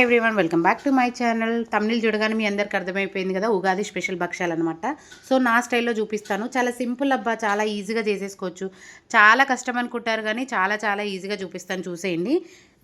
Everyone welcome back to my channel. Tamil చూడగానే మీ అందరికి అర్థమైపోయింది కదా, ఉగాది స్పెషల్ భక్ష్యాలు అనమాట. సో నా స్టైల్లో చూపిస్తాను. చాలా సింపుల్ అబ్బా, చాలా ఈజీగా చేసేసుకోవచ్చు. చాలా కష్టం అనుకుంటారు కానీ చాలా చాలా ఈజీగా చూపిస్తాను, చూసేయండి.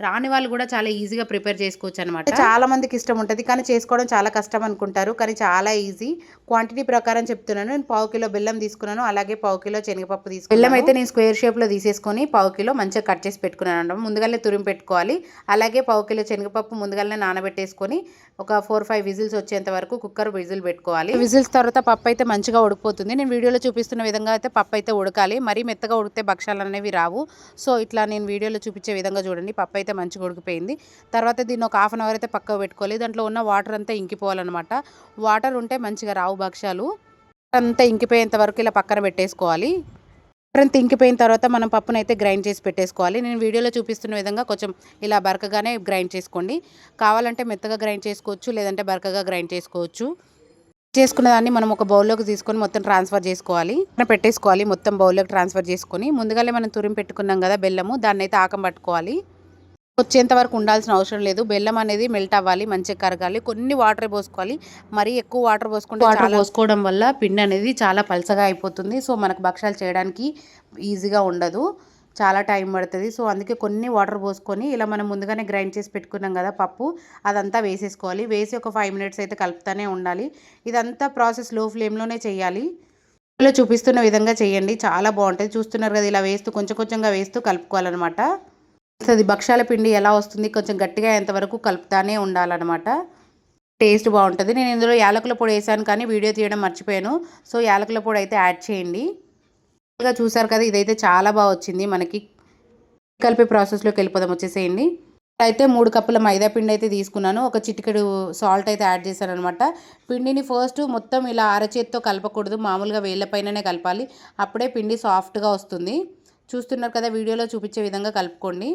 రాని వాళ్ళు కూడా చాలా ఈజీగా ప్రిపేర్ చేసుకోవచ్చు అనమాట. చాలా మందికి ఇష్టం ఉంటుంది కానీ చేసుకోవడం చాలా కష్టం అనుకుంటారు, కానీ చాలా ఈజీ. క్వాంటిటీ ప్రకారం చెప్తున్నాను. నేను 1/2 కిలో బెల్లం తీసుకున్నాను, అలాగే 1/2 కిలో శనగపప్పు తీసుకున్నాను. బెల్లం అయితే నేను స్క్వేర్ షేప్లో తీసేసుకొని 1/2 కిలో మంచిగా కట్ చేసి పెట్టుకున్నాను అనమాట. ముందుగానే తురిమి పెట్టుకోవాలి. అలాగే 1/2 కిలో శనగపప్పు ముందుగానే నానబెట్టేసుకొని ఒక 4-5 విజిల్స్ వచ్చేంత వరకు కుక్కర్ విజిల్ పెట్టుకోవాలి. విజిల్స్ తర్వాత పప్పు అయితే మంచిగా ఉడికిపోతుంది. నేను వీడియోలో చూపిస్తున్న విధంగా అయితే పప్పు అయితే ఉడకాలి. మరీ మెత్తగా ఉడికితే భక్షాలు అనేవి రావు. సో ఇట్లా నేను వీడియోలో చూపించే విధంగా చూడండి. పప్పు అయితే మంచిగా ఉడికిపోయింది. తర్వాత దీన్ని ఒక 1/2 అవర్ అయితే పక్కకు పెట్టుకోవాలి. దాంట్లో ఉన్న వాటర్ అంతా ఇంకిపోవాలన్నమాట. వాటర్ ఉంటే మంచిగా రావు భక్షాలు. అంతా ఇంకిపోయేంత వరకు ఇలా పక్కన పెట్టేసుకోవాలి. అంతా ఇంకిపోయిన తర్వాత మనం పప్పును అయితే గ్రైండ్ చేసి పెట్టేసుకోవాలి. నేను వీడియోలో చూపిస్తున్న విధంగా కొంచెం ఇలా బరకగానే గ్రైండ్ చేసుకోండి. కావాలంటే మెత్తగా గ్రైండ్ చేసుకోవచ్చు, లేదంటే బరకగా గ్రైండ్ చేసుకోవచ్చు. చేసుకున్న దాన్ని మనం ఒక బౌల్లోకి తీసుకొని మొత్తం ట్రాన్స్ఫర్ చేసుకోవాలి. పెట్టేసుకోవాలి. మొత్తం బౌల్లోకి ట్రాన్స్ఫర్ చేసుకొని ముందుగానే మనం తురిమి పెట్టుకున్నాం కదా బెల్లము, దాన్ని అయితే ఆకం పట్టుకోవాలి. వచ్చేంత వరకు ఉండాల్సిన అవసరం లేదు. బెల్లం అనేది మెల్ట్ అవ్వాలి, మంచిగా కరగాలి. కొన్ని వాటర్ పోసుకోవాలి. మరీ ఎక్కువ వాటర్ పోసుకుంటే వాటర్ పోసుకోవడం వల్ల పిండి అనేది చాలా పలసగా అయిపోతుంది. సో మనకు భక్షాలు చేయడానికి ఈజీగా ఉండదు, చాలా టైం పడుతుంది. సో అందుకే కొన్ని వాటర్ పోసుకొని ఇలా మనం ముందుగానే గ్రైండ్ చేసి పెట్టుకున్నాం కదా పప్పు, అదంతా వేసేసుకోవాలి. వేసి ఒక 5 మినిట్స్ అయితే కలుపుతూనే ఉండాలి. ఇదంతా ప్రాసెస్ లో ఫ్లేమ్లోనే చేయాలి. ఇలా చూపిస్తున్న విధంగా చేయండి, చాలా బాగుంటుంది. చూస్తున్నారు కదా, ఇలా వేస్తూ కొంచెం కొంచెంగా వేస్తూ కలుపుకోవాలన్నమాట. అది భక్షాల పిండి ఎలా వస్తుంది, కొంచెం గట్టిగా ఎంతవరకు కలుపుతానే ఉండాలన్నమాట. టేస్ట్ బాగుంటుంది. నేను ఇందులో యాలకుల పొడి వేసాను కానీ వీడియో తీయడం మర్చిపోయాను. సో యాలకుల పొడి అయితే యాడ్ చేయండి. ఇంకా చూసారు కదా, ఇదైతే చాలా బాగా వచ్చింది. మనకి కలిపే ప్రాసెస్లోకి వెళ్ళిపోదాం, వచ్చేసేయండి. అయితే 3 కప్పుల మైదా పిండి అయితే తీసుకున్నాను. ఒక చిటికెడు సాల్ట్ అయితే యాడ్ చేశాను అనమాట. పిండిని ఫస్ట్ మొత్తం ఇలా అరచేతితో కలపకూడదు, మామూలుగా వేళ్ళ పైననే కలపాలి. అప్పుడే పిండి సాఫ్ట్గా వస్తుంది. చూస్తున్నారు కదా, వీడియోలో చూపించే విధంగా కలుపుకోండి.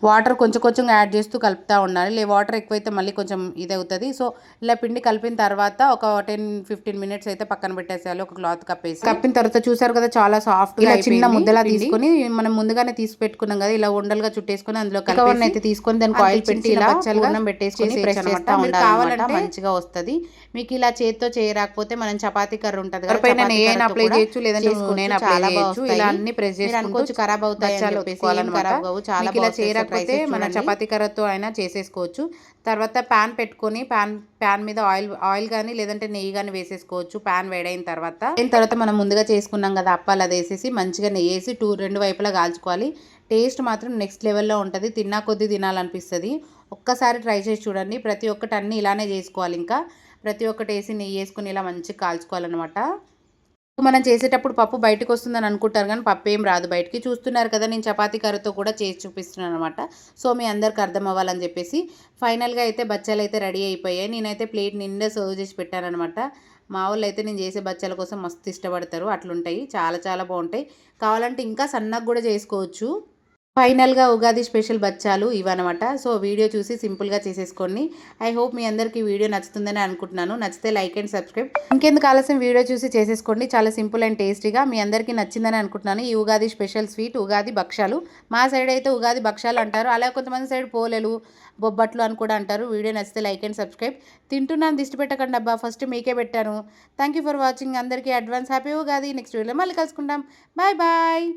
వాటర్ కొంచెం కొంచెం యాడ్ చేస్తూ కలుపుతూ ఉండాలి. వాటర్ ఎక్కువైతే మళ్ళీ కొంచెం ఇది అవుతుంది. సో ఇలా పిండి కలిపిన తర్వాత ఒక 10-15 మినిట్స్ అయితే పక్కన పెట్టేసేయాలి, ఒక క్లాత్ కప్పేసి. కప్పిన తర్వాత చూసారు కదా, చాలా సాఫ్ట్ ఇలా చిన్న ముద్దలా తీసుకొని మనం ముందుగానే తీసి పెట్టుకున్నాం కదా, ఇలా ఉండలుగా చుట్టేసుకొని అందులో కవర్ అయితే తీసుకొని దానికి ఆయిల్ పెట్టి ఇలా పూర్ణం పెట్టేసుకొని ప్రెస్ చేస్తూ ఉండాలి, మంచిగా వస్తుంది. మీకు ఇలా చేతితో చేయరాకపోతే మనం చపాతీ కర్ర ఉంటుంది కదా, పైన నెయ్యి అప్లై చేయొచ్చు, లేదంటే నూనె అప్లై చేయొచ్చు. ఇలా అన్ని ప్రెస్ చేసి అనుకోవచ్చు ఖరాబ్ అవుతాయి అని చెప్పేసి, ఖరాబ్ కావు. చాలా ఇలా చేయరాకపోతే మన చపాతీ కర్రతో అయినా చేసేసుకోవచ్చు. తర్వాత ప్యాన్ పెట్టుకొని ప్యాన్ మీద ఆయిల్ కానీ లేదంటే నెయ్యి కానీ వేసేసుకోవచ్చు. ప్యాన్ వేడైన తర్వాత మనం ముందుగా చేసుకున్నాం కదా అప్పాలు, అది వేసేసి మంచిగా నెయ్యి వేసి 2 వైపులా కాల్చుకోవాలి. టేస్ట్ మాత్రం నెక్స్ట్ లెవెల్లో ఉంటుంది. తిన్నా కొద్దీ తినాలనిపిస్తుంది. ఒక్కసారి ట్రై చేసి చూడండి. ప్రతి ఒక్కటి అన్నీ ఇలానే చేసుకోవాలి. ఇంకా ప్రతి ఒక్కటి వేసి నెయ్యి వేసుకుని ఇలా మంచిగా కాల్చుకోవాలన్నమాట. మనం చేసేటప్పుడు పప్పు బయటకు వస్తుందని అనుకుంటారు కానీ పప్పు ఏం రాదు బయటికి. చూస్తున్నారు కదా, నేను చపాతీ కర్రతో కూడా చేసి చూపిస్తున్నాను అనమాట. సో మీ అందరికి అర్థం అవ్వాలని చెప్పేసి. ఫైనల్గా అయితే బచ్చాలు అయితే రెడీ అయిపోయాయి. నేనైతే ప్లేట్ నిండా సర్వ్ చేసి పెట్టాను అనమాట. మా వాళ్ళు అయితే నేను చేసే బచ్చాల కోసం మస్తు ఇష్టపడతారు. అట్లుంటాయి, చాలా చాలా బాగుంటాయి. కావాలంటే ఇంకా సన్నగా కూడా చేసుకోవచ్చు. ఫైనల్గా ఉగాది స్పెషల్ బచ్చాలు ఇవన్నమాట. సో వీడియో చూసి సింపుల్గా చేసేసుకోండి. ఐ హోప్ మీ అందరికీ వీడియో నచ్చుతుందని అనుకుంటున్నాను. నచ్చితే లైక్ అండ్ సబ్స్క్రైబ్. ఇంకెందుకు ఆలస్యం, వీడియో చూసి చేసేసుకోండి. చాలా సింపుల్ అండ్ టేస్టీగా. మీ అందరికీ నచ్చిందని అనుకుంటున్నాను. ఈ ఉగాది స్పెషల్ స్వీట్ ఉగాది భక్షాలు. మా సైడ్ అయితే ఉగాది భక్షాలు అంటారు, అలాగే కొంతమంది సైడ్ పోలేలు, బొబ్బట్లు అని కూడా అంటారు. వీడియో నచ్చితే లైక్ అండ్ సబ్స్క్రైబ్. తింటున్నాను, దిష్టి పెట్టకండి అబ్బా, ఫస్ట్ మీకే పెట్టాను. Thank you for watching. అందరికీ అడ్వాన్స్ హ్యాపీ ఉగాది. నెక్స్ట్ వీడియోలో మళ్ళీ కలుసుకుందాం. Bye bye.